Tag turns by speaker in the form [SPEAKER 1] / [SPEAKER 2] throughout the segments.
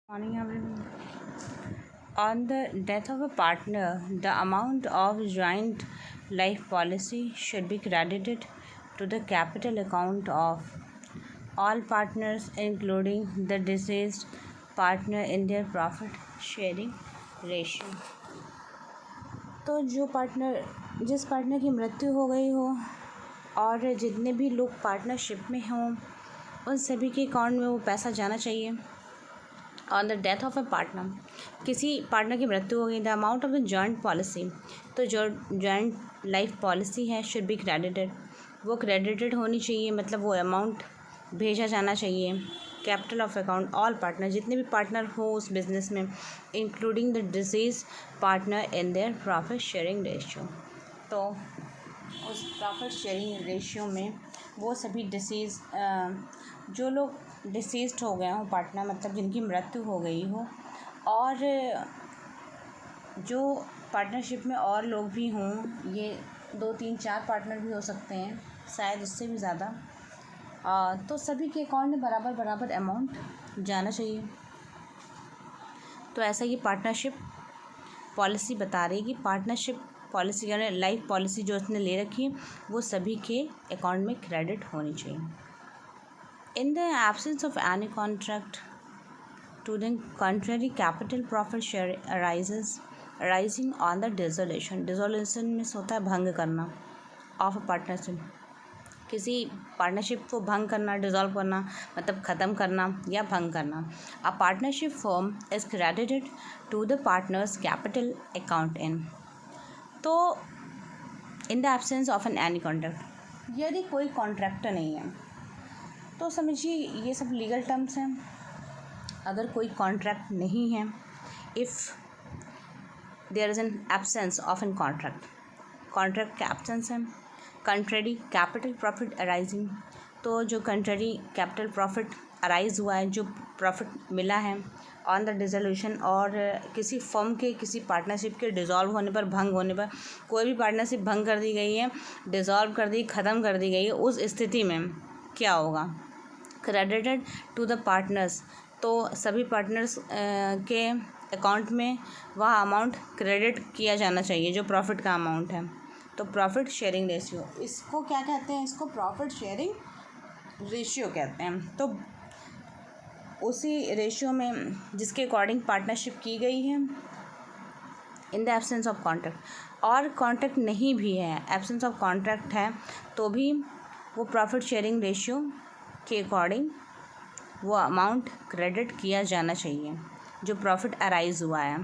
[SPEAKER 1] Morning, everyone. On the death of a partner, the amount of joint life policy should be credited to the capital account of all partners, including the deceased partner, in their profit sharing ratio. तो जिस partner की मृत्यु हो गई हो और जितने भी लोग पार्टनरशिप में हों उन सभी के अकाउंट में वो पैसा जाना चाहिए। On the death of A partner, किसी पार्टनर की मृत्यु हो गई, the amount of the joint policy, तो जो जॉइंट लाइफ पॉलिसी है शुड बी क्रेडिटेड, वो क्रेडिटेड होनी चाहिए, मतलब वो अमाउंट भेजा जाना चाहिए capital of account all partner, जितने भी पार्टनर हो उस बिज़नेस में, including the disease partner in their profit sharing ratio. तो उस प्रॉफिट शेयरिंग रेशियो में वो सभी डिसीज़ जो लोग डिसीज़्ड हो गए हों पार्टनर, मतलब जिनकी मृत्यु हो गई हो, और जो पार्टनरशिप में और लोग भी हों, ये 2 3 4 पार्टनर भी हो सकते हैं, शायद उससे भी ज़्यादा, तो सभी के अकाउंट में बराबर बराबर अमाउंट जाना चाहिए। तो ऐसा ये पार्टनरशिप पॉलिसी बता रही है कि पार्टनरशिप पॉलिसी यानी लाइफ पॉलिसी जो उसने ले रखी है वो सभी के अकाउंट में क्रेडिट होनी चाहिए। In the absence of any contract to the contrary, capital profit share arising on the dissolution में होता है भंग करना of a partnership, किसी पार्टनरशिप को भंग करना, डिज़ोल्व करना, मतलब ख़त्म करना या भंग करना। A partnership firm is credited to the partner's capital account in, तो in the absence of any contract, यदि कोई कॉन्ट्रैक्ट नहीं है, तो समझिए ये सब लीगल टर्म्स हैं। अगर कोई कॉन्ट्रैक्ट नहीं है, if there is an absence of an contract का एब्सेंस है, कंट्रेरी कैपिटल प्रॉफिट अराइजिंग, तो जो कंट्रेरी कैपिटल प्रॉफिट अराइज हुआ है, जो प्रॉफिट मिला है ऑन द डिसोल्यूशन, और किसी फर्म के किसी पार्टनरशिप के डिज़ोल्व होने पर, भंग होने पर, कोई भी पार्टनरशिप भंग कर दी गई है, डिज़ोल्व कर दी, ख़त्म कर दी गई है, उस स्थिति में क्या होगा, क्रेडिटेड टू द पार्टनर्स, तो सभी पार्टनर्स के अकाउंट में वह अमाउंट क्रेडिट किया जाना चाहिए जो प्रॉफिट का अमाउंट है। तो प्रॉफिट शेयरिंग रेशियो, इसको क्या कहते हैं, इसको प्रॉफिट शेयरिंग रेशियो कहते हैं। तो उसी रेशियो में जिसके अकॉर्डिंग पार्टनरशिप की गई है, in the absence of contract, और कॉन्ट्रैक्ट नहीं भी है, एब्सेंस ऑफ कॉन्ट्रैक्ट है, तो भी वो प्रॉफिट शेयरिंग रेशियो के अकॉर्डिंग वो अमाउंट क्रेडिट किया जाना चाहिए जो प्रॉफिट अराइज हुआ है।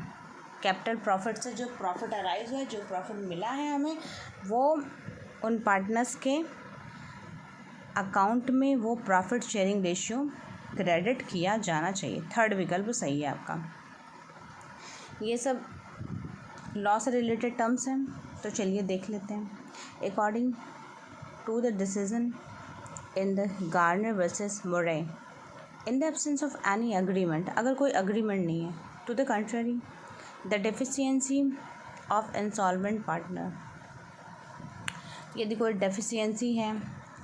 [SPEAKER 1] कैपिटल प्रॉफिट से जो प्रॉफिट अराइज हुआ है, जो प्रॉफिट मिला है हमें, वो उन पार्टनर्स के अकाउंट में वो प्रॉफिट शेयरिंग रेशियो क्रेडिट किया जाना चाहिए। थर्ड विकल्प सही है आपका। ये सब लॉ से रिलेटेड टर्म्स हैं, तो चलिए देख लेते हैं। According to the decision in the Garner versus Murray, in the absence of any agreement, अगर कोई agreement नहीं है, to the contrary, the deficiency of insolvent partner, यदि कोई deficiency है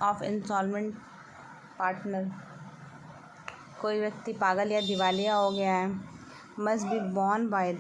[SPEAKER 1] of insolvent partner, कोई व्यक्ति पागल या दिवालिया हो गया है, must be borne by the